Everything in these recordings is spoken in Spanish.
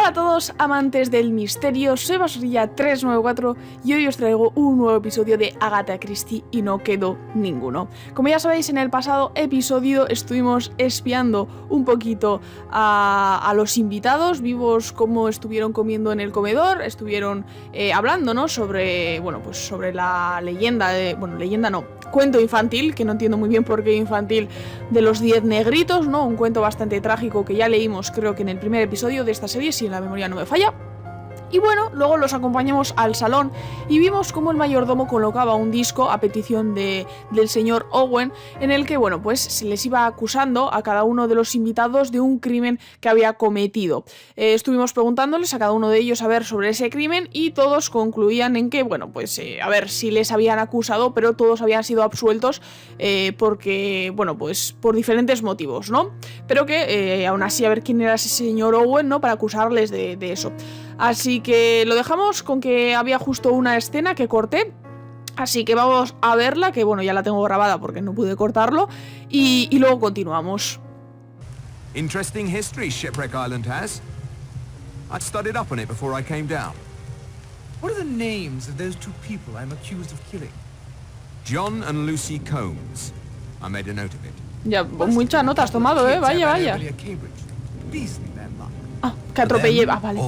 Hola a todos amantes del misterio, soy Serie 394 y hoy os traigo un nuevo episodio de Agatha Christie y no quedó ninguno. Como ya sabéis, en el pasado episodio estuvimos espiando un poquito a los invitados, vimos cómo estuvieron comiendo en el comedor, estuvieron hablando, ¿no? sobre, bueno, pues sobre la leyenda, leyenda no, cuento infantil, que no entiendo muy bien por qué infantil, de los 10 negritos, ¿no? Un cuento bastante trágico que ya leímos creo que en el primer episodio de esta serie, si la memoria no me falla. Y bueno, luego los acompañamos al salón y vimos cómo el mayordomo colocaba un disco a petición del señor Owen, en el que, bueno, pues se les iba acusando a cada uno de los invitados de un crimen que había cometido. Estuvimos preguntándoles a cada uno de ellos a ver sobre ese crimen y todos concluían en que, bueno, pues a ver si les habían acusado, pero todos habían sido absueltos porque, bueno, pues por diferentes motivos, ¿no? Pero que aún así a ver quién era ese señor Owen, ¿no? Para acusarles de eso. Así que lo dejamos con que había justo una escena que corté. Así que vamos a verla, que bueno, ya la tengo grabada porque no pude cortarlo. Y luego continuamos. Interesting history Shipwreck Island has. I'd studied up on it before I came down. What are the names of those two people I'm accused of killing? John and Lucy Combs. I made a note of it. Ya, muchas notas tomado, vaya, vaya. Ah, que atropellé, vale.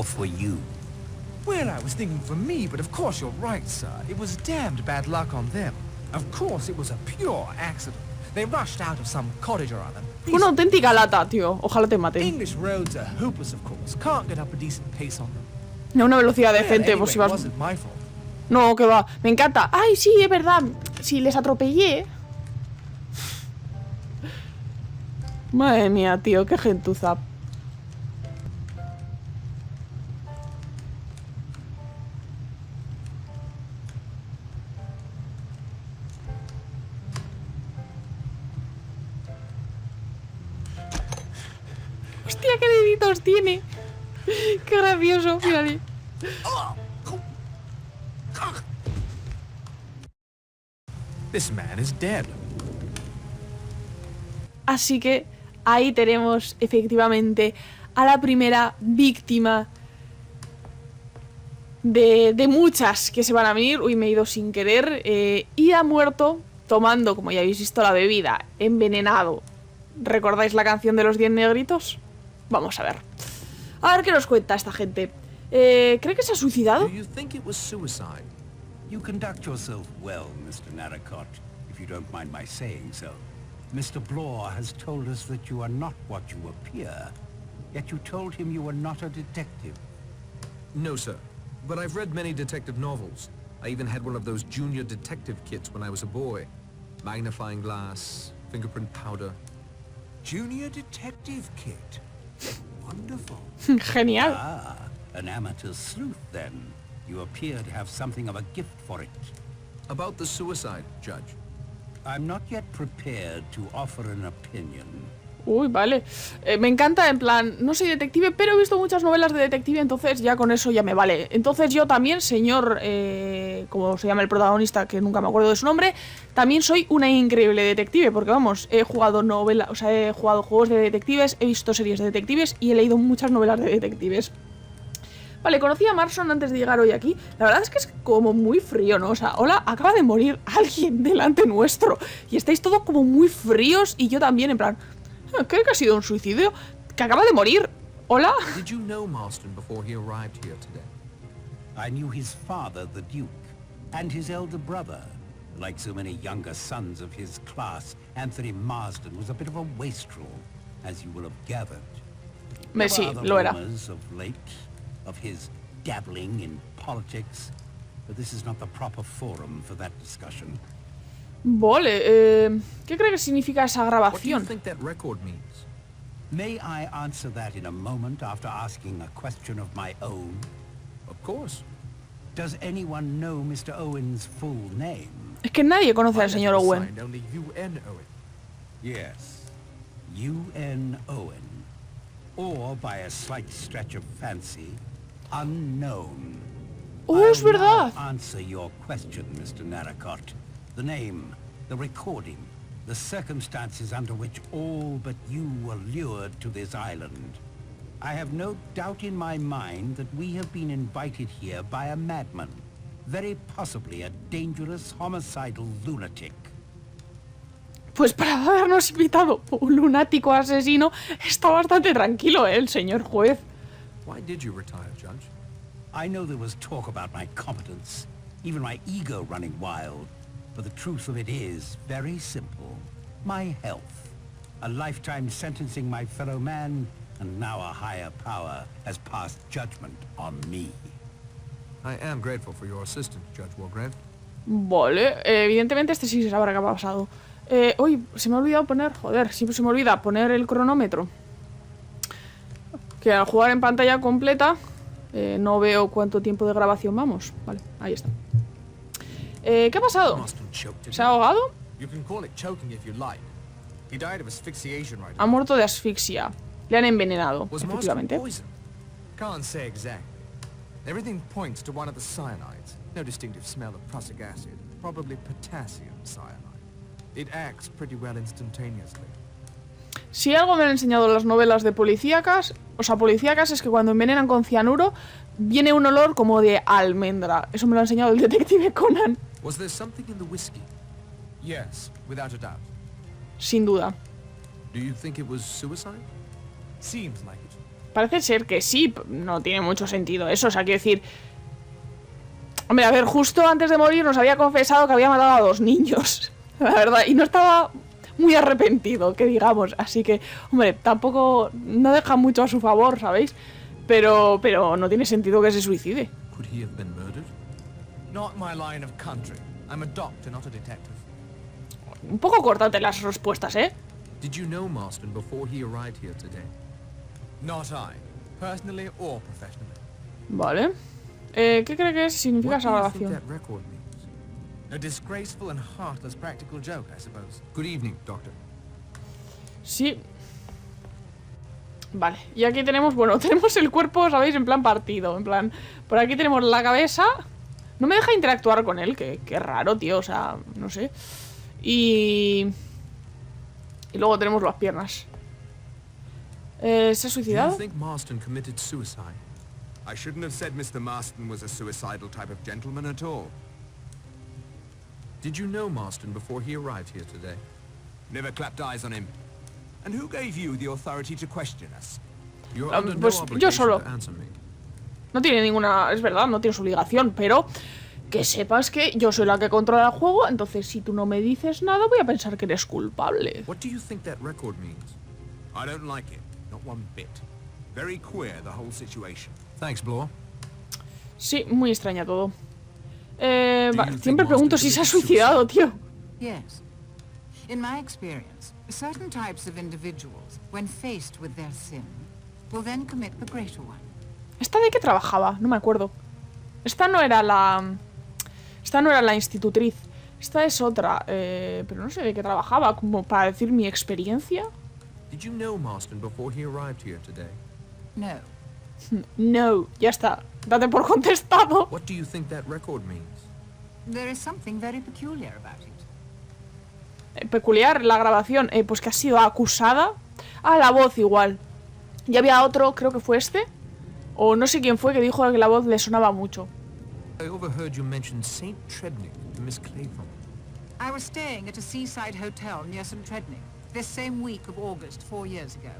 Well, I was thinking for me, but of course you're right, sir. It was damned bad luck on them. Of course it was a pure accident. They rushed out of some cottage or other. Una auténtica lata, tío. Ojalá te maten. English roads are hopeless, of course. Can't get up a decent pace on them. A una velocidad decente, por si vas... Wasn't my fault. No, que va. Me encanta. Ay, sí, es verdad. Si les atropellé... Madre mía, tío, qué gentuza. Hostia, qué deditos tiene. Qué gracioso, fíjate. This man is dead. Así que ahí tenemos efectivamente a la primera víctima de muchas que se van a venir. Uy, me he ido sin querer. Y ha muerto tomando, como ya habéis visto, la bebida, envenenado. ¿Recordáis la canción de los 10 negritos? Vamos a ver. A ver qué nos cuenta esta gente. ¿Cree que se ha suicidado? You conduct yourself well, Mr. Narracott, if you don't mind my saying so. Mr. Blore has told us that you are not what you appear, yet you told him you were not a detective. No, sir. But I've read many detective novels. I even had one of those junior detective kits when I was a boy. Magnifying glass, fingerprint powder. Junior detective kit? Wonderful. Genial. Ah, an amateur sleuth then. You appear to have something of a gift for it. About the suicide, Judge. I'm not yet prepared to offer an opinion. Uy, vale. Me encanta, en plan, no soy detective, pero he visto muchas novelas de detective, entonces ya con eso ya me vale. Entonces yo también, señor, como se llama el protagonista, que nunca me acuerdo de su nombre, también soy una increíble detective, porque vamos, he jugado novelas, o sea, he jugado juegos de detectives, he visto series de detectives y he leído muchas novelas de detectives. Vale, conocí a Marson antes de llegar hoy aquí. La verdad es que es como muy frío, ¿no? O sea, hola, acaba de morir alguien delante nuestro y estáis todos como muy fríos y yo también, en plan... Creo que ha sido un suicidio. Que acaba de morir. ¿Hola? Did you know Marston before he arrived here today? I knew his father, the Duke, and his elder brother. Like so many younger sons of his class, Anthony Marsden was a bit of a wastrel, as you will have gathered. Sí, lo era. Of late, of his dabbling in politics, but this is not the proper forum for that discussion. Vale, ¿qué cree que significa esa grabación? What do you think that record means? May I answer that in a moment after asking a question of my own? Of course. Does anyone know Mr. Owen's full name? Es que nadie conoce al señor Owen. Only UN Owen. Yes, UN Owen. Or, by a slight stretch of fancy, unknown. Oh, es verdad. I'll now answer your question, Mr. Narracott. The name, the recording, the circumstances under which all but you were lured to this island. I have no doubt in my mind that we have been invited here by a madman, very possibly a dangerous homicidal lunatic. Pues para habernos invitado un lunático asesino, está bastante tranquilo, el señor juez. Why did you retire, Judge? I know there was talk about my competence, even my ego running wild, but the truth of it is very simple. My health. A lifetime sentencing my fellow man, and now a higher power has passed judgment on me. I am grateful for your assistance, Judge Walgrave. Vale, evidentemente este sí se sabrá qué ha pasado. Uy, se me ha olvidado poner... Joder, siempre se me olvida poner el cronómetro. Que al jugar en pantalla completa no veo cuánto tiempo de grabación vamos. Vale, ahí está. ¿Qué ha pasado? ¿Se ha ahogado? Ha muerto de asfixia. Le han envenenado, efectivamente. Can't say exactly. Everything points to one of the cyanides. No distinctive smell of prussic acid. Probably potassium cyanide. It acts pretty well instantaneously. Si algo me han enseñado las novelas de policíacas, es que cuando envenenan con cianuro viene un olor como de almendra. Eso me lo ha enseñado el detective Conan. Was there something in the whiskey? Yes, without a doubt. Sin duda. Do you think it was suicide? Seems like it. Parece ser que sí, no tiene mucho sentido eso, o sea, quiero decir... Hombre, a ver, justo antes de morir nos había confesado que había matado a 2 niños, la verdad, y no estaba muy arrepentido, que digamos, así que, hombre, tampoco, no deja mucho a su favor, ¿sabéis? Pero no tiene sentido que se suicide. Could he have been murdered? Not my line of country. I'm a doctor, not a detective. Un poco cortante las respuestas, ¿eh? Did you know Marston before he arrived here today? Not I, personally or professionally. Vale. ¿Qué cree que significa What esa do you think grabación? that record means? A disgraceful and heartless practical joke, I suppose. Good evening, Doctor. Sí. Vale, y aquí tenemos, bueno, tenemos el cuerpo, ¿sabéis? En plan partido, en plan... Por aquí tenemos la cabeza. No me deja interactuar con él, que raro, tío, o sea, no sé. Y luego tenemos las piernas. ¿Se ha Do suicidado? you think Marston committed suicide? I shouldn't have said Mr. Marston was a suicidal type of gentleman at all. Did you know Marston before he arrived here today? Never clapped eyes on him. And who gave you the authority to question us? You're under no pues yo obligation solo. to answer me. No tiene ninguna... Es verdad, no tienes obligación, pero... Que sepas que yo soy la que controla el juego, entonces si tú no me dices nada voy a pensar que eres culpable. What do you think that record means? I don't like it. Not one bit. Very queer, the whole situation. Thanks, Blore. Sí, muy extraña todo. you Vale, think siempre pregunto si se ha suicidado, tío. Yes. In my experience, certain types of individuals, when faced with their sin, will then commit the greater one. ¿Esta de qué trabajaba? No me acuerdo. Esta no era la institutriz. Esta es otra. Pero no sé de qué trabajaba. Como para decir mi experiencia. Did you know Marston before he arrived here today? No. No, ya está. Date por contestado. What do you think that record means? There is something very peculiar about it. Peculiar la grabación. Pues que ha sido acusada. Ah, la voz igual. Y había otro, creo que fue este. O no sé quién fue que dijo que la voz le sonaba mucho. I overheard you mention St. Trebnick to Miss Clayton. I was staying at a seaside hotel near St. Trednick this same week of August 4 years ago.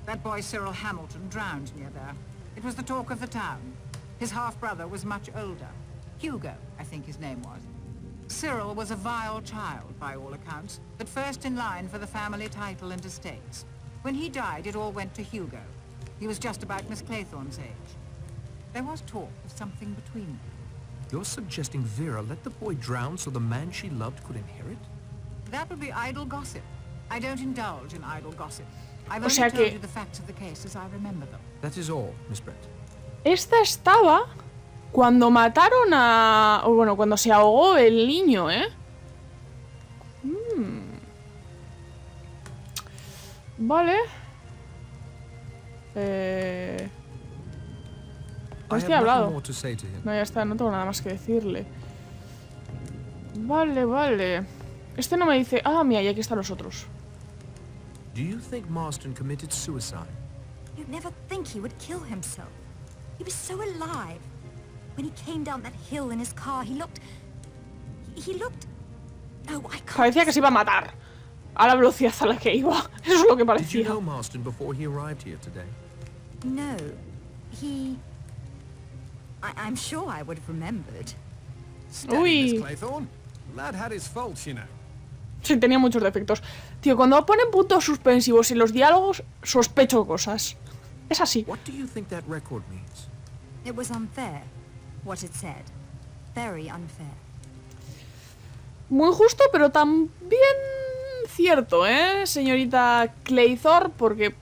That boy Cyril Hamilton drowned near there. It was the talk of the town. His half-brother was much older. Hugo, I think his name was. Cyril was a vile child, by all accounts, but first in line for the family title and estates. When he died, it all went to Hugo. He was just about Miss Claythorne's age. There was talk of something between them. You're suggesting Vera let the boy drown so the man she loved could inherit? That would be idle gossip. I don't indulge in idle gossip. I've O only sea told que- you the facts of the case as I remember them. That is all, Miss Brett. Esta estaba cuando mataron a... O bueno, cuando se ahogó el niño, ¿eh? Vale. I Pues have te he hablado. nothing more to say to him. No, ya está, no tengo nada más que decirle. Vale, vale. Este no me dice... Ah, mira, y aquí están los otros. Do you think Marston committed suicide? You'd never think he would kill himself. He was so alive. When he came down that hill in his car, he looked... Oh, I can't... Parecía que se iba a matar. A la velocidad a la que iba. Eso es lo que Did you parecía. know Marston before he arrived here today? No, he... I'm sure I would have remembered. Steady, Miss Uy. Claythorne. Lad had his faults, you know. Sí, tenía muchos defectos. Tío, cuando ponen puntos suspensivos en los diálogos, sospecho cosas. Es así. What do you think that record means? It was unfair, what it said. Very unfair. Muy justo, pero también cierto, señorita Claythorne, porque...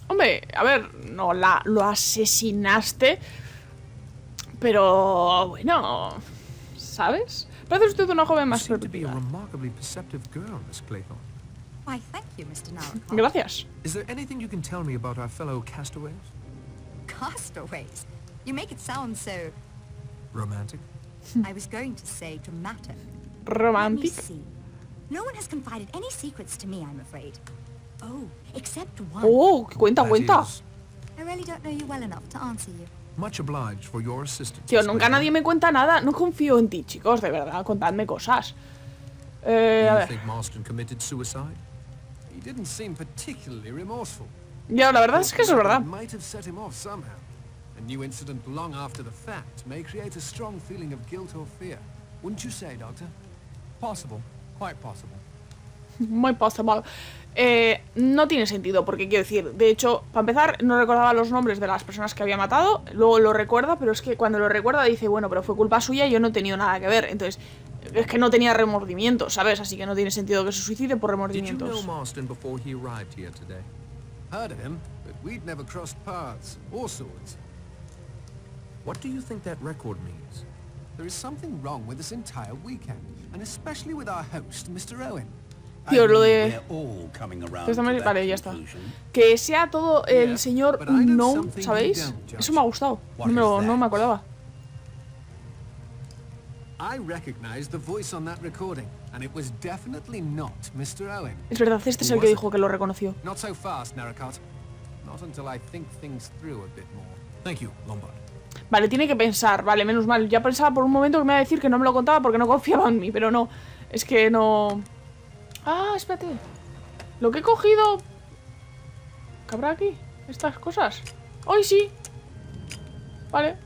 Hombre, a ver, no lo asesinaste, pero bueno, ¿sabes? Parece usted una joven You más seem to be a perspicaz. remarkably perceptive girl, Miss Claythorne. Why, thank you, Mr. Narracott. Gracias. Is there anything you can tell me about our fellow castaways? Castaways. You make it sound so... Romantic? I was going to say dramatic. Let me Romantic. see. No one has confided any secrets to me, I'm afraid. Oh, except one. Oh, cuenta, That cuenta. is I really don't know you well enough to answer you. much obliged for your assistance. Tío, Miss nunca Claythorne. nadie me cuenta nada. No confío en ti, chicos, de verdad. Contadme cosas. Do A you ver. think Marston committed suicide? He didn't seem particularly remorseful. Ya, la verdad es que eso es verdad. It might have set him off somehow. A new incident long after the fact may create a strong feeling of guilt or fear. Wouldn't you say, Doctor? Possible. Quite possible. Muy possible. No tiene sentido, porque quiero decir, de hecho, para empezar, no recordaba los nombres de las personas que había matado, luego lo recuerda, pero es que cuando lo recuerda dice, bueno, pero fue culpa suya y yo no he tenido nada que ver. Entonces, es que no tenía remordimientos, ¿sabes? Así que no tiene sentido que se suicide por Did you know remordimientos. Marston before he arrived here today? Heard of him, but we'd never crossed paths or swords. What do you think that record means? There is something wrong with this entire weekend, and especially with our host, Mr. Owen. Tío, lo I de... mean, we're all coming around Pues to también- that vale, ya está. conclusion. Que sea todo el Yeah, señor but I know No, something you ¿sabéis? don't, Judge. Eso me ha gustado. What No is me that? acordaba. I recognized the voice on that recording, and it was definitely not Mr. Owen. Es verdad, este es el que dijo que lo reconoció. Not so fast, Narracott. Not until I think things through a bit more. Thank you, Lombard. Vale, tiene que pensar. Vale, menos mal. Ya pensaba por un momento que me iba a decir que no me lo contaba porque no confiaba en mí, pero no. Es que no... Ah, espérate. Lo que he cogido... ¿Cabrá aquí? Estas cosas. ¡Ay, sí! Vale.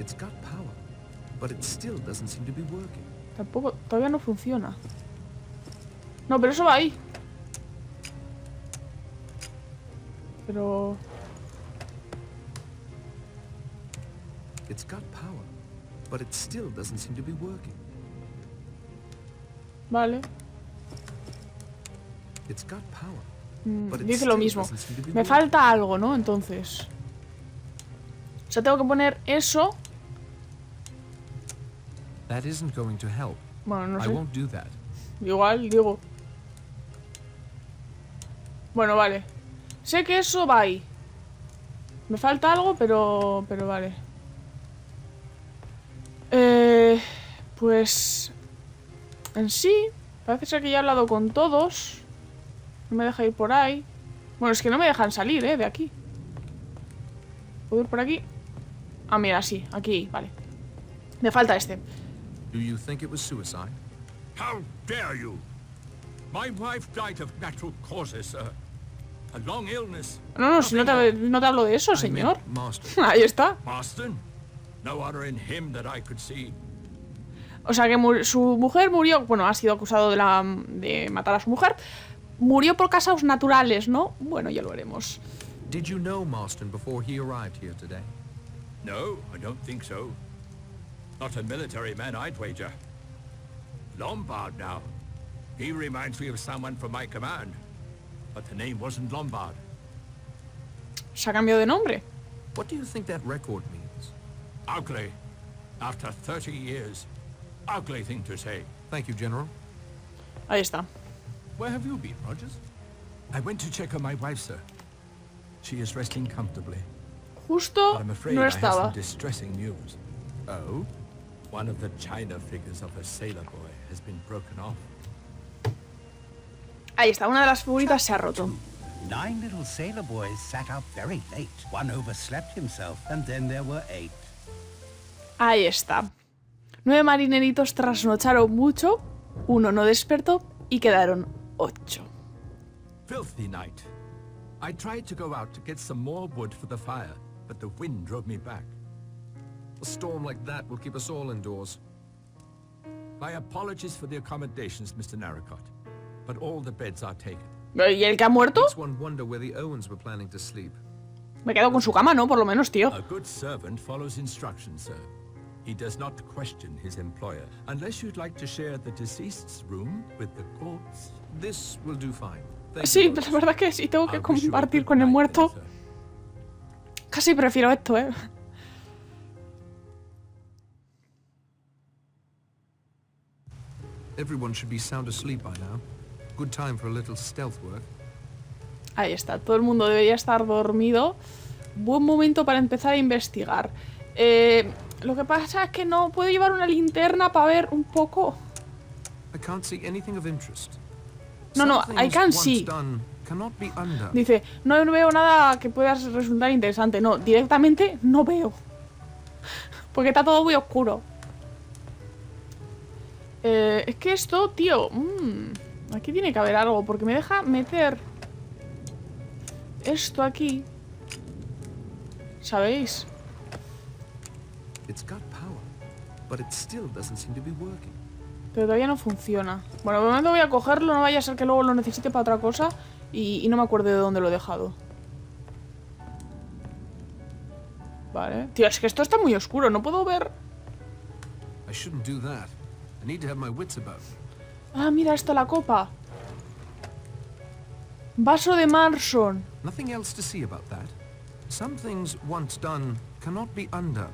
It's got power, but it still doesn't seem to be working. Tampoco... Todavía no funciona. No, pero eso va ahí. Pero... It's got power, but it still doesn't seem to be working. Vale. It's got power, but it Dice lo still mismo. doesn't seem to be Me working. falta algo, ¿no? Entonces... O sea, tengo que poner eso... That isn't going to help. Bueno, no I sé. won't do that. Igual, digo... Bueno, vale. Sé que eso va ahí. Me falta algo, pero vale. Pues... En sí, parece ser que ya he hablado con todos. No me deja ir por ahí. Bueno, es que no me dejan salir, de aquí. ¿Puedo ir por aquí? Ah, mira, sí, aquí, vale. Me falta este. Do you think it was suicide? How dare you? My wife died of natural causes, sir. A long illness. No, si no te hablo de eso, I señor. meant Marston. Ahí está. Marston? No honor in him that I could see. O sea que su mujer murió, bueno, ha sido acusado de matar a su mujer. Murió por causas naturales, ¿no? Bueno, ya lo veremos. Did you know Marston before he arrived here today? No, I don't think so. Not a military man, I'd wager. Lombard now. He reminds me of someone from my command. But the name wasn't Lombard. Se ha cambiado de nombre. What do you think that record means? Ugly. After 30 years. Ugly thing to say. Thank you, General. Ahí está. Where have you been, Rogers? I went to check on my wife, sir. She is resting comfortably. Justo But I'm afraid no I have some estaba. distressing news. Oh? One of the china figures of a sailor boy has been broken off. Ahí está, una de las figuritas se ha roto. 9 little sailor boys sat up very late. One overslept himself, and then there were 8. Ahí está. 9 marineritos trasnocharon mucho, uno no despertó y quedaron 8. Filthy night. I tried to go out to get some more wood for the fire, but the wind drove me back. A storm like that will keep us all indoors. My apologies for the accommodations, Mr. Narracott, but all the beds are taken. ¿Y el que ha muerto? Makes one wonder where the Owens were planning to sleep. Me quedo con su cama, ¿no? Por lo menos, tío. A good servant follows instructions, sir. He does not question his employer, unless you'd like to share the deceased's room with the corpse. This will do fine. Thank Sí, you, la verdad que si tengo que I wish you a compartir good con el night, muerto, then, sir. casi prefiero esto, ¿eh? Everyone should be sound asleep by now. Good time for a little stealth work. Ahí está, todo el mundo debería estar dormido. Buen momento para empezar a investigar. Lo que pasa es que no puedo llevar una linterna para ver un poco. I can't see anything of interest. No, no, Some I things can once see. done cannot be undone. Dice, no veo nada que pueda resultar interesante. No, directamente no veo. Porque está todo muy oscuro. Es que esto, tío... aquí tiene que haber algo, porque me deja meter esto aquí. ¿Sabéis? It's got power, but it still doesn't seem to be working. Pero todavía no funciona. Bueno, de momento voy a cogerlo, no vaya a ser que luego lo necesite para otra cosa y no me acuerdo de dónde lo he dejado. Vale. Tío, es que esto está muy oscuro, no puedo ver... I shouldn't do that. I need to have my wits about me. Ah, mira esto, la copa. Vaso de Marson. Nothing else to see about that. Some things once done cannot be undone.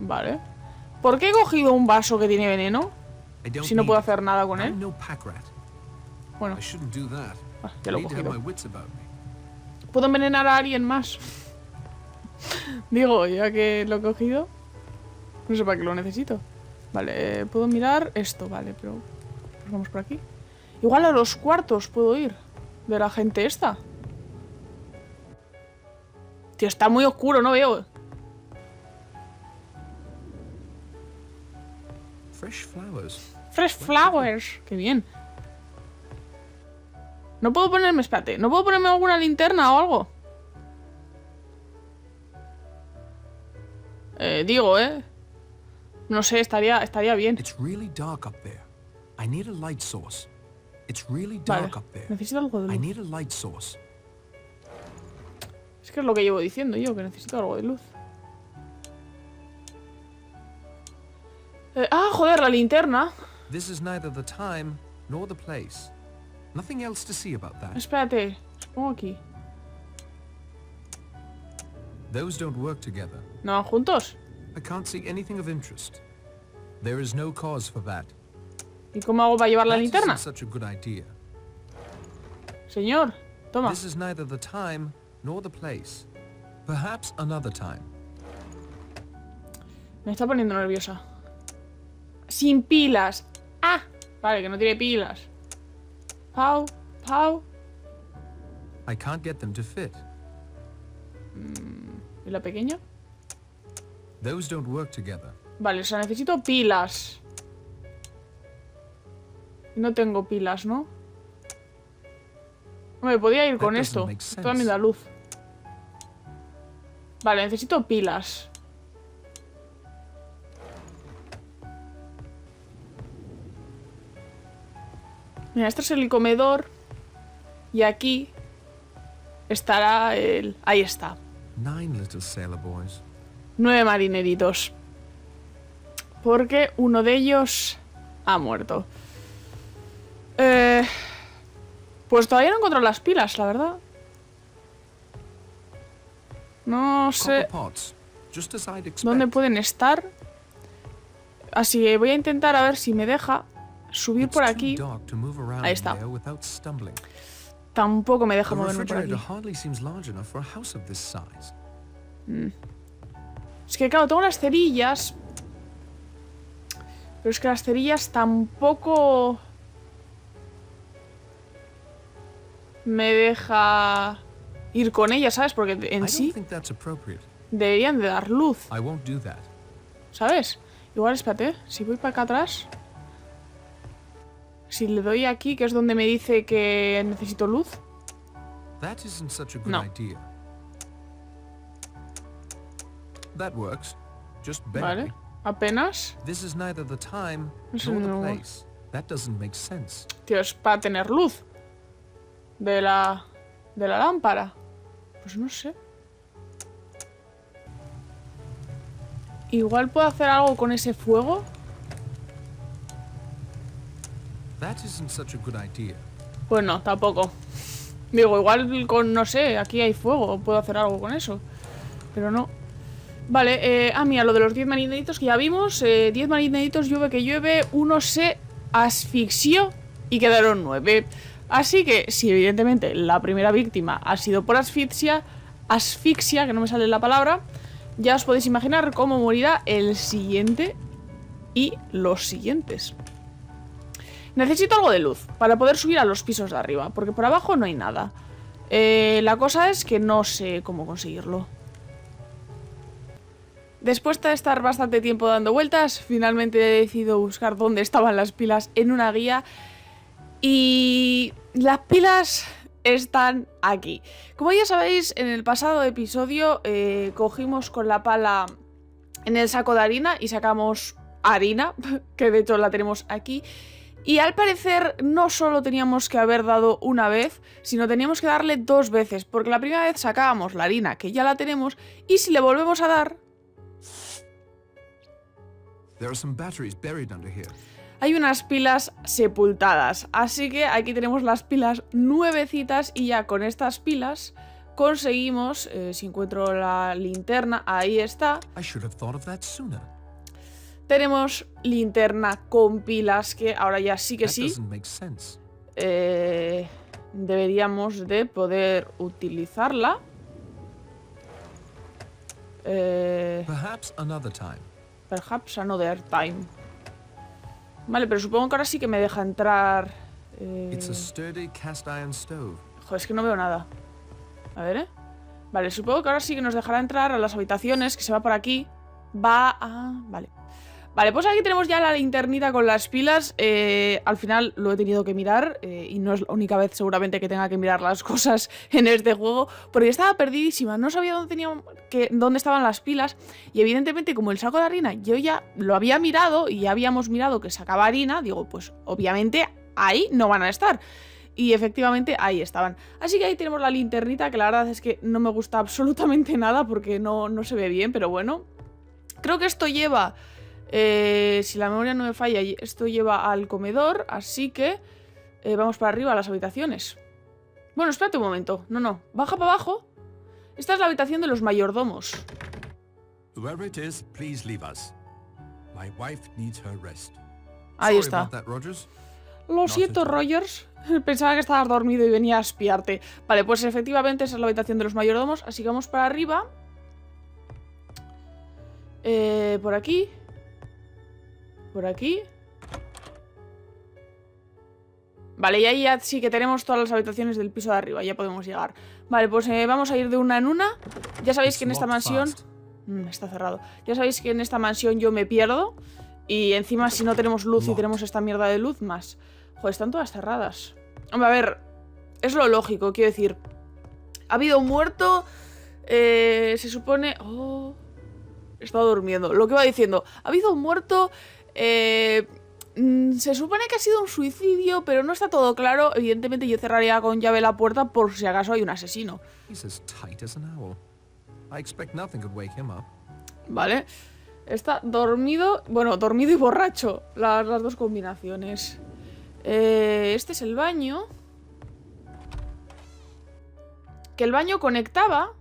Vale. ¿Por qué he cogido un vaso que tiene veneno? I don't Si no need puedo it. hacer nada con I'm él. no pack rat. Bueno, I shouldn't do that. ya I lo he need to have my cogido. wits about me. ¿Puedo envenenar a alguien más? Digo, ya que lo he cogido. No sé para qué lo necesito. Vale, puedo mirar esto, vale, pero... Pues vamos por aquí. Igual a los cuartos puedo ir. De la gente esta. Tío, está muy oscuro, no veo. Fresh flowers. Fresh flowers. Qué bien. No puedo ponerme, espérate, ¿no puedo ponerme alguna linterna o algo? Digo, no sé, estaría bien. It's really dark up there. I need a light source. It's really Vale, dark up there. necesito algo de I luz. need a light source. Es que es lo que llevo diciendo yo, que necesito algo de luz. Joder, la linterna. This is neither the time nor the place. Nothing else to see about that. Espérate, los pongo aquí. Those don't work together. ¿No van juntos? I can't see anything of interest. There is no cause for that. ¿Y cómo hago para llevar la That linterna? isn't such a good idea. Señor, toma. This is neither the time nor the place. Perhaps another time. Me está poniendo nerviosa. Sin pilas. Ah, vale, que no tiene pilas. Pau, Pau. I can't get them to fit. ¿Y la pequeña? Those don't work together. Vale, o sea, necesito pilas. No tengo pilas, ¿no? Hombre, podía ir con That esto. doesn't make Esto también sense. da luz. Vale, necesito pilas. Mira, este es el comedor. Y aquí estará el... Ahí está. 9 little sailor boys. 9 marineritos. Porque uno de ellos ha muerto. Pues todavía no encuentro las pilas, la verdad. No sé Copper pots, just as I'd expect. dónde pueden estar. Así que voy a intentar a ver si me deja subir It's por too aquí. dark to move around Ahí in está. there without stumbling. Tampoco me deja The moverme por refrigerator aquí. hardly seems large enough for a house of this size. Es que claro, tengo las cerillas. Pero es que las cerillas tampoco... me deja ir con ella, ¿sabes? Porque en sí deberían de dar luz, ¿sabes? Igual, espérate, si voy para acá atrás, si le doy aquí, que es donde me dice que necesito luz. No. Vale, apenas. Tío, es para tener luz de la lámpara. Pues no sé. Igual puedo hacer algo con ese fuego. Pues no, tampoco. Digo, igual con, no sé, aquí hay fuego, puedo hacer algo con eso. Pero no. Vale, mira, lo de los 10 marineritos que ya vimos. 10 marineritos, llueve que llueve. Uno se asfixió y quedaron 9. Así que, si evidentemente la primera víctima ha sido por asfixia, que no me sale la palabra, ya os podéis imaginar cómo morirá el siguiente y los siguientes. Necesito algo de luz para poder subir a los pisos de arriba, porque por abajo no hay nada. La cosa es que no sé cómo conseguirlo. Después de estar bastante tiempo dando vueltas, finalmente he decidido buscar dónde estaban las pilas en una guía. Y las pilas están aquí. Como ya sabéis, en el pasado episodio cogimos con la pala en el saco de harina y sacamos harina, que de hecho la tenemos aquí. Y al parecer no solo teníamos que haber dado una vez, sino teníamos que darle 2 veces, porque la primera vez sacábamos la harina, que ya la tenemos, y si le volvemos a dar... hay unas pilas sepultadas, así que aquí tenemos las pilas nuevecitas y ya con estas pilas conseguimos, si encuentro la linterna, ahí está. Tenemos linterna con pilas que ahora ya sí que sí. Deberíamos de poder utilizarla. Perhaps another time. Vale, pero supongo que ahora sí que me deja entrar. Joder, es que no veo nada. A ver, Vale, supongo que ahora sí que nos dejará entrar a las habitaciones, que se va por aquí. Vale. Vale, pues aquí tenemos ya la linternita con las pilas. Al final lo he tenido que mirar y no es la única vez seguramente que tenga que mirar las cosas en este juego, porque estaba perdidísima, no sabía dónde estaban las pilas y evidentemente como el saco de harina yo ya lo había mirado y ya habíamos mirado que sacaba harina, digo pues obviamente ahí no van a estar. Y efectivamente ahí estaban. Así que ahí tenemos la linternita, que la verdad es que no me gusta absolutamente nada porque no se ve bien, pero bueno. Creo que esto lleva... si la memoria no me falla, esto lleva al comedor, así que vamos para arriba a las habitaciones. Bueno, espérate un momento. No, baja para abajo. Esta es la habitación de los mayordomos. Ahí está. Lo siento, Rogers. Pensaba que estabas dormido y venía a espiarte. Vale, pues efectivamente esa es la habitación de los mayordomos, así que vamos para arriba. Por aquí. Por aquí. Vale, y ahí ya sí que tenemos todas las habitaciones del piso de arriba. Ya podemos llegar. Vale, pues vamos a ir de una en una. Ya sabéis que en esta mansión... está cerrado. Ya sabéis que en esta mansión yo me pierdo. Y encima si no tenemos luz y tenemos esta mierda de luz más. Joder, están todas cerradas. Hombre, a ver, es lo lógico, quiero decir. Ha habido un muerto. Se supone... Oh, he estado durmiendo. Lo que iba diciendo. Ha habido un muerto... se supone que ha sido un suicidio, pero no está todo claro. Evidentemente yo cerraría con llave la puerta por si acaso hay un asesino. Vale. Está dormido. Bueno, dormido y borracho. Las dos combinaciones. Este es el baño. Que el baño conectaba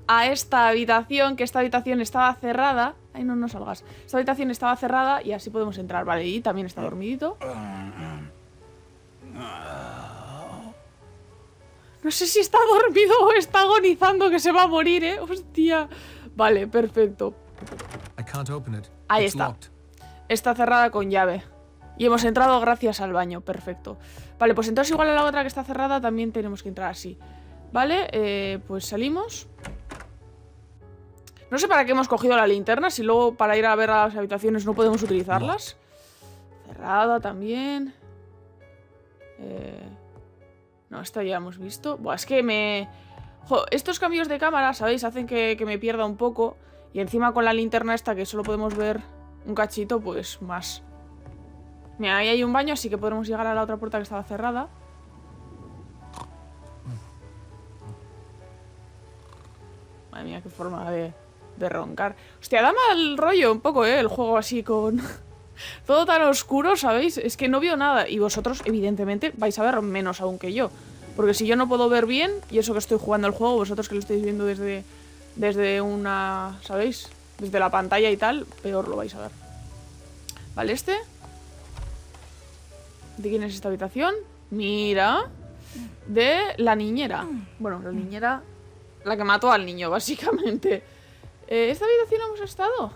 a esta habitación. Que esta habitación estaba cerrada. Ay, no salgas. Esta habitación estaba cerrada y así podemos entrar. Vale, y también está dormidito. No sé si está dormido o está agonizando que se va a morir, Hostia. Vale, perfecto. Ahí está. Está cerrada con llave. Y hemos entrado gracias al baño, perfecto. Vale, pues entonces igual a la otra que está cerrada también tenemos que entrar así. Vale, pues salimos. No sé para qué hemos cogido la linterna, si luego para ir a ver a las habitaciones no podemos utilizarlas. Cerrada también. No, esta ya hemos visto. Buah, es que me... estos cambios de cámara, ¿sabéis? Hacen que me pierda un poco. Y encima con la linterna esta que solo podemos ver un cachito, pues más. Mira, ahí hay un baño, así que podremos llegar a la otra puerta que estaba cerrada. Madre mía, qué forma de roncar. Hostia, da mal rollo un poco, el juego así con... todo tan oscuro, ¿sabéis? Es que no veo nada. Y vosotros, evidentemente, vais a ver menos aún que yo. Porque si yo no puedo ver bien, y eso que estoy jugando el juego, vosotros que lo estáis viendo desde una... ¿sabéis? Desde la pantalla y tal, peor lo vais a ver. Vale, este. ¿De quién es esta habitación? Mira. De la niñera. Bueno, la niñera... la que mató al niño, básicamente. ¿Esta habitación hemos estado?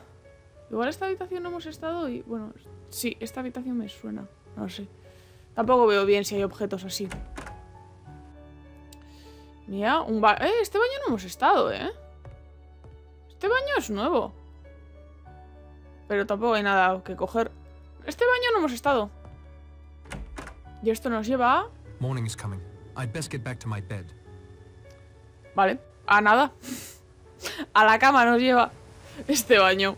Igual esta habitación no hemos estado y... bueno, sí, esta habitación me suena. No sé. Tampoco veo bien si hay objetos así. Mira, un baño... este baño no hemos estado, Este baño es nuevo. Pero tampoco hay nada que coger. Este baño no hemos estado. Y esto nos lleva a... Morning is coming. I'd best get back to my bed. Vale, a nada. A la cama nos lleva este baño.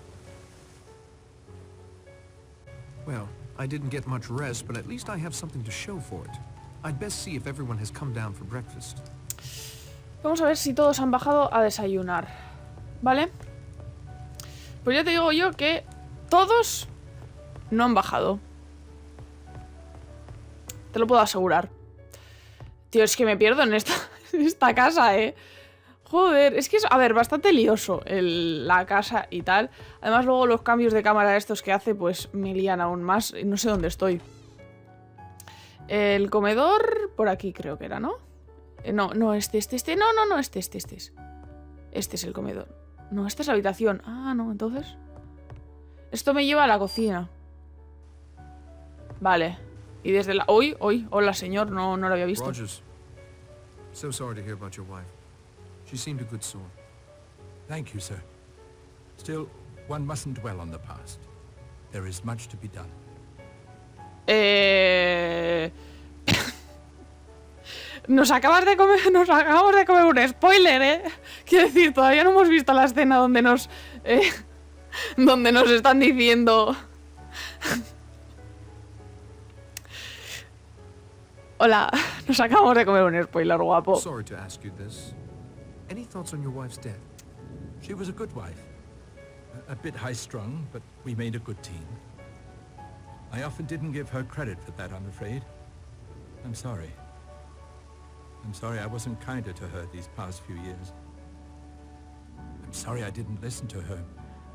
Well, I didn't get much rest, but at least I have something to show for it. I'd best see if everyone has come down for breakfast. Vamos a ver si todos han bajado a desayunar. ¿Vale? Pues ya te digo yo que todos no han bajado. Te lo puedo asegurar. Tío, es que me pierdo en esta casa, Joder, es que es, a ver, bastante lioso la casa y tal. Además luego los cambios de cámara estos que hace, pues me lían aún más. No sé dónde estoy. El comedor, por aquí creo que era, ¿no? No, no, este es. Este es el comedor. No, esta es la habitación. Ah, no, entonces... esto me lleva a la cocina. Vale. Y desde la... hola señor, no lo había visto. Rogers, so sorry to hear about your wife. She seemed a good soul. Thank you, sir. Still, one mustn't dwell on the past. There is much to be done. Nos acabamos de comer un spoiler, Quiero decir, todavía no hemos visto la escena donde nos están diciendo... Hola, nos acabamos de comer un spoiler, guapo. Sorry to ask you this. Any thoughts on your wife's death? She was a good wife. A bit high-strung, but we made a good team. I often didn't give her credit for that, I'm afraid. I'm sorry. I'm sorry I wasn't kinder to her these past few years. I'm sorry I didn't listen to her.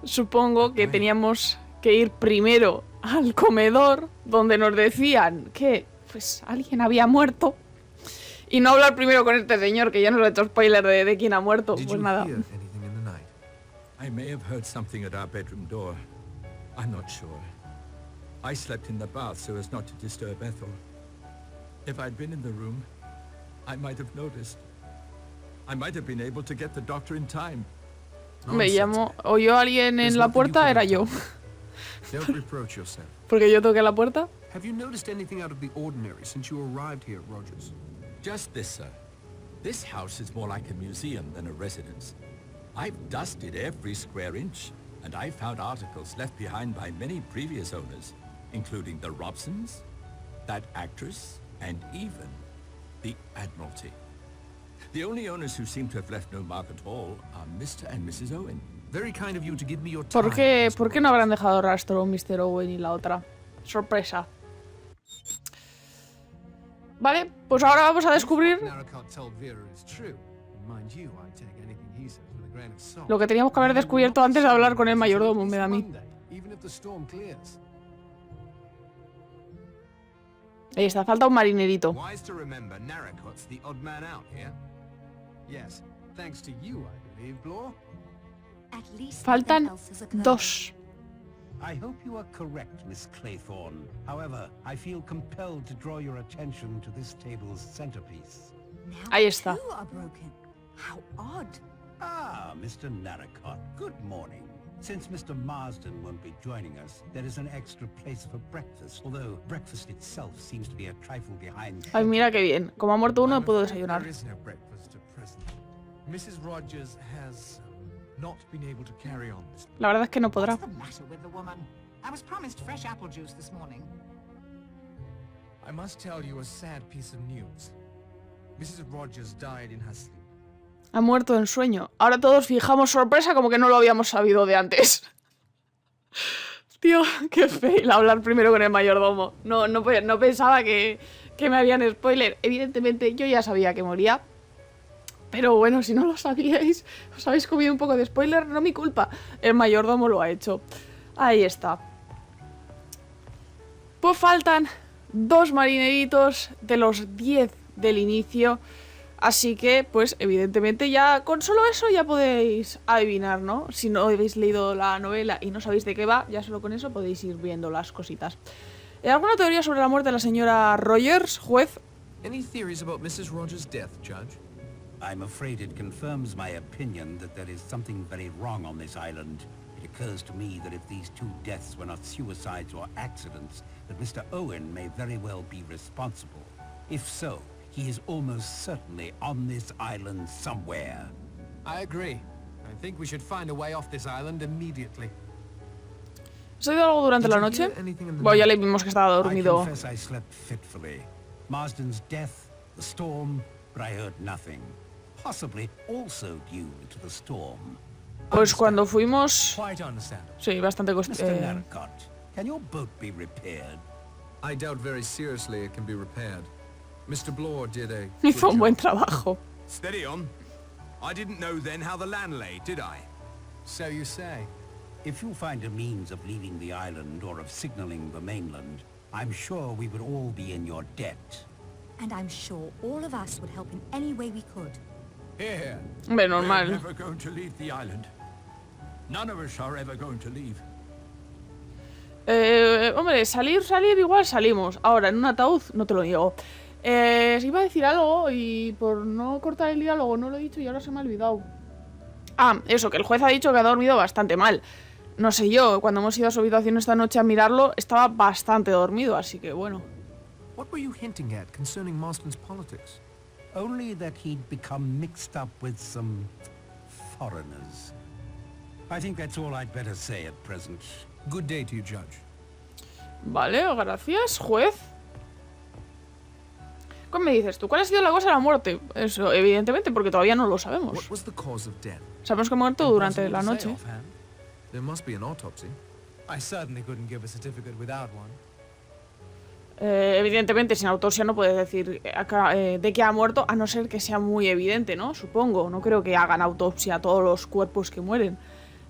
Supongo que teníamos que ir primero al comedor donde nos decían que pues alguien había muerto y no hablar primero con este señor que ya nos ha hecho spoiler de quién ha muerto. Pues nada. I may have heard something at our bedroom door. I'm not sure. I slept in the bath so as not to disturb Ethel. If I'd been in the room, I might have noticed. I might have been able to get the doctor in time. Me llamo... oyó a alguien en la puerta, era yo. Don't reproach yourself. Porque yo toqué la puerta. Have you noticed anything out of the ordinary since you arrived here, Rogers? Just this, sir. This house is more like a museum than a residence. I've dusted every square inch, and I've found articles left behind by many previous owners, including the Robsons, that actress, and even the Admiralty. The only owners who seem to have left no mark at all are Mr. and Mrs. Owen. Very kind of you to give me your time. ¿Por qué no habrán dejado rastro Mr. Owen y la otra? Sorpresa. Vale, pues ahora vamos a descubrir lo que teníamos que haber descubierto antes de hablar con el mayordomo, me da a mí. Ahí está, falta un marinerito. Faltan 2. I hope you are correct, Miss Claythorne. However, I feel compelled to draw your attention to this table's centerpiece. Now Ahí está. 2 are broken. How odd. Ah, Mr. Narracott, good morning. Since Mr. Marsden won't be joining us, there is an extra place for breakfast, although breakfast itself seems to be a trifle behind. Ay, mira qué bien. Como ha muerto uno, puedo desayunar. There is no breakfast at present. Mrs. Rogers has not been able to carry on this. La verdad es que no podrá. What's the matter with the woman? I was promised fresh apple juice this morning. I must tell you a sad piece of news. Mrs. Rogers died in her sleep. Ha muerto en sueño. Ahora todos fijamos sorpresa como que no lo habíamos sabido de antes. Tío, qué fail hablar primero con el mayordomo. No pensaba que me habían spoiler. Evidentemente yo ya sabía que moría. Pero bueno, si no lo sabíais, os habéis comido un poco de spoiler, no mi culpa. El mayordomo lo ha hecho. Ahí está. Pues faltan 2 marineritos de los 10 del inicio. Así que, pues, evidentemente ya con solo eso ya podéis adivinar, ¿no? Si no habéis leído la novela y no sabéis de qué va, ya solo con eso podéis ir viendo las cositas. ¿Alguna teoría sobre la muerte de la señora Rogers, juez? Any theories about Mrs. Rogers' death, Judge? I'm afraid it confirms my opinion that there is something very wrong on this island. It occurs to me that if these 2 deaths were not suicides or accidents, that Mr. Owen may very well be responsible. If so, he is almost certainly on this island somewhere. I agree. I think we should find a way off this island immediately. ¿Has oído algo durante la noche? Bueno, ya le vimos que estaba I dormido. confess I slept fitfully. Marsden's death, the storm, but I heard nothing. Possibly also due to the storm. Pues cuando fuimos... Quite understandable. Sí, bastante... Mr. Narracott, can your boat be repaired? I doubt very seriously it can be repaired. Mr. Blore did a Hizo un good buen job. trabajo. Steady on. I didn't know then how the land lay, did I? So you say. If you find a means of leaving the island or of signaling the mainland, I'm sure we would all be in your debt. And I'm sure all of us would help in any way we could. Here. Hombre, We're normal. never going to leave the island. None of us are ever going to leave. Hombre, salir igual salimos. Ahora, en un ataúd no te lo niego. Iba a decir algo y por no cortar el diálogo no lo he dicho y ahora se me ha olvidado. Ah, eso, que el juez ha dicho que ha dormido bastante mal. No sé yo, cuando hemos ido a su habitación esta noche a mirarlo, estaba bastante dormido, así que bueno. What were you hinting at concerning Marston's politics? Only that he'd become mixed up with some foreigners. I think that's all I'd better say at present. Good day to you, Judge. Vale, gracias, juez. ¿Cómo me dices tú? ¿Cuál ha sido la causa de la muerte? Eso, evidentemente, porque todavía no lo sabemos. What was the cause of death? Sabemos que ha muerto durante la Impossible to say noche. offhand. There must be an autopsy. I certainly couldn't give a certificate without one. Evidentemente, sin autopsia no puedes decir de qué ha muerto, a no ser que sea muy evidente, ¿no? Supongo. No creo que hagan autopsia a todos los cuerpos que mueren.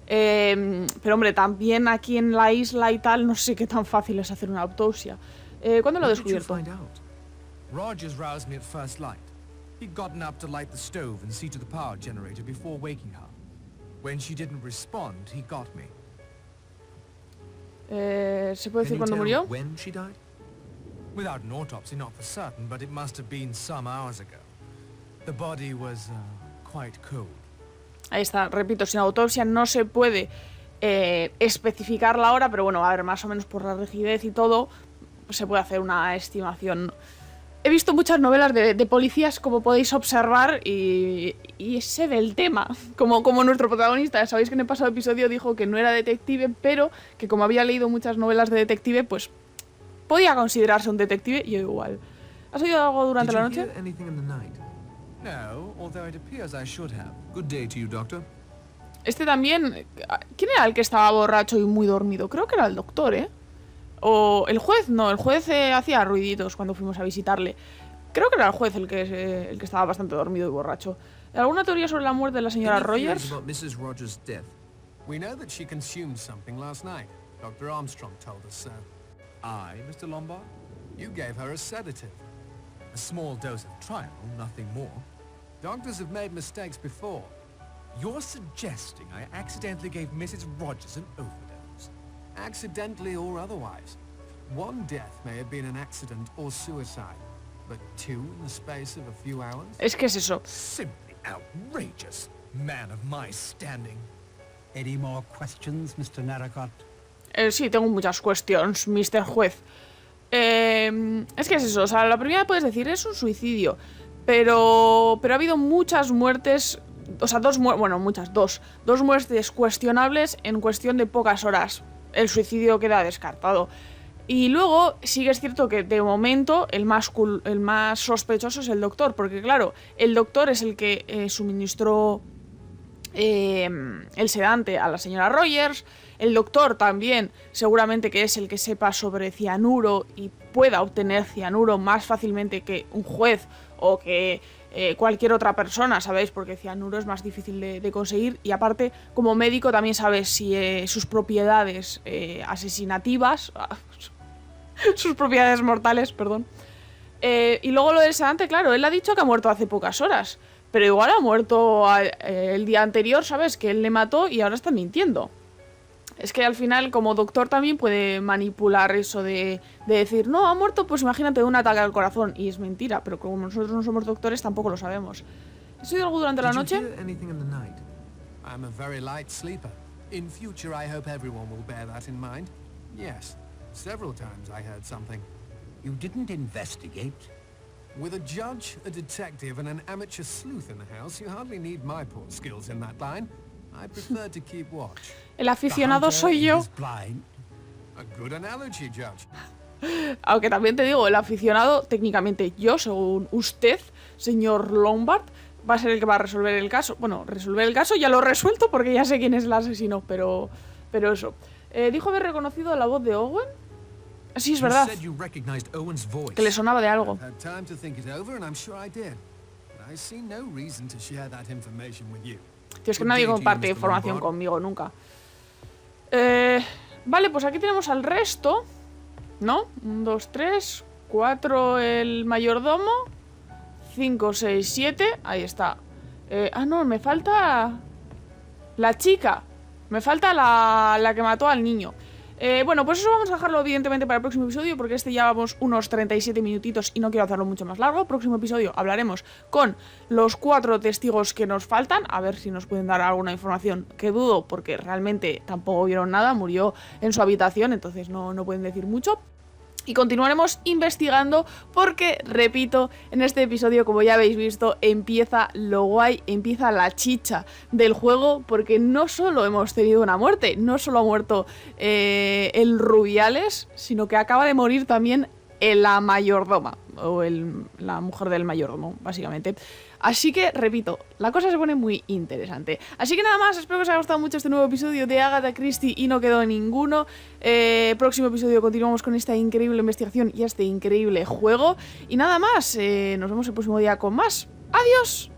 Pero, hombre, también aquí en la isla y tal, no sé qué tan fácil es hacer una autopsia. ¿Cuándo lo he What did you descubierto? find out? Rogers roused me at first light. He'd gotten up to light the stove and see to the power generator before waking her. When she didn't respond, he got me. ¿Se puede Can decir you cuándo tell murió? when she died? Without an autopsy, not for certain, but it must have been some hours ago. The body was quite cold. Ahí está, repito, sin autopsia no se puede especificar la hora, pero bueno, a ver, más o menos por la rigidez y todo, pues se puede hacer una estimación. He visto muchas novelas de policías, como podéis observar, y sé del tema. Como nuestro protagonista, sabéis que en el pasado episodio dijo que no era detective, pero que como había leído muchas novelas de detective, pues podía considerarse un detective, y yo igual. ¿Has oído algo durante Did la you noche? hear anything in the night? No, although it appears I should have. Good day to you, Doctor. Este también... ¿Quién era el que estaba borracho y muy dormido? Creo que era el doctor, ¿eh? O el juez, no, el juez hacía ruiditos cuando fuimos a visitarle. Creo que era el juez el que estaba bastante dormido y borracho. ¿Alguna teoría sobre la muerte de la señora Any theories Rogers? about Mrs. Rogers' death? We know that she consumed something last night. Dr. Armstrong told us so. I, Mr. Lombard? You gave her a sedative. A small dose of trial, nothing more. Doctors have made mistakes before. You're suggesting I accidentally gave Mrs. Rogers an overdose. accidentally or otherwise. One death may have been an accident or suicide, but two in the space of a few hours? Es que es eso. Simply outrageous, man of my standing. Any more questions, Mr. Narracott? Sí, tengo muchas cuestiones, Mr. Juez. Es que es eso, o sea, la primera puedes decir, es un suicidio, pero ha habido muchas muertes, o sea, dos muertes cuestionables en cuestión de pocas horas. El suicidio queda descartado. Y luego sí que es cierto que de momento el más sospechoso es el doctor, porque claro, el doctor es el que suministró el sedante a la señora Rogers. El doctor también seguramente que es el que sepa sobre cianuro y pueda obtener cianuro más fácilmente que un juez o que cualquier otra persona, ¿sabéis? Porque cianuro es más difícil de conseguir y aparte como médico también sabes si sus propiedades asesinativas, sus propiedades mortales, perdón. Y luego lo del sedante, claro, él ha dicho que ha muerto hace pocas horas, pero igual ha muerto el día anterior, ¿sabes? Que él le mató y ahora está mintiendo. Es que al final, como doctor, también puede manipular eso de decir, no, ha muerto, pues imagínate, de un ataque al corazón. Y es mentira, pero como nosotros no somos doctores, tampoco lo sabemos. ¿Has oído algo durante la noche? I'm a very light sleeper. In future, I hope everyone will bear that in mind. Yes, several times I heard something. You didn't investigate? With a judge, a detective, and an amateur sleuth in the house, you hardly need my poor skills in that line. I prefer to keep watch. El aficionado soy yo. A good analogy, Judge. Aunque también te digo, el aficionado, técnicamente yo, según usted, señor Lombard, va a ser el que va a resolver el caso. Bueno, resolver el caso ya lo he resuelto porque ya sé quién es el asesino, pero eso. Dijo haber reconocido la voz de Owen. Sí, es verdad. Que le sonaba de algo. Tío, es que nadie comparte información conmigo nunca. Vale, pues aquí tenemos al resto, ¿no? 1, 2, 3, 4 el mayordomo, 5, 6, 7, ahí está. No, me falta la chica. Me falta la que mató al niño. Bueno, pues eso vamos a dejarlo evidentemente para el próximo episodio, porque ya vamos unos 37 minutitos y no quiero hacerlo mucho más largo. Próximo episodio hablaremos con los 4 testigos que nos faltan, a ver si nos pueden dar alguna información, que dudo, porque realmente tampoco vieron nada, murió en su habitación, entonces no pueden decir mucho. Y continuaremos investigando porque, repito, en este episodio, como ya habéis visto, empieza lo guay, empieza la chicha del juego, porque no solo hemos tenido una muerte, no solo ha muerto el Rubiales, sino que acaba de morir también la mayordoma, o la mujer del mayordomo, básicamente. Así que, repito, la cosa se pone muy interesante. Así que nada más, espero que os haya gustado mucho este nuevo episodio de Agatha Christie y no quedó ninguno. Próximo episodio continuamos con esta increíble investigación y este increíble juego. Y nada más, nos vemos el próximo día con más. ¡Adiós!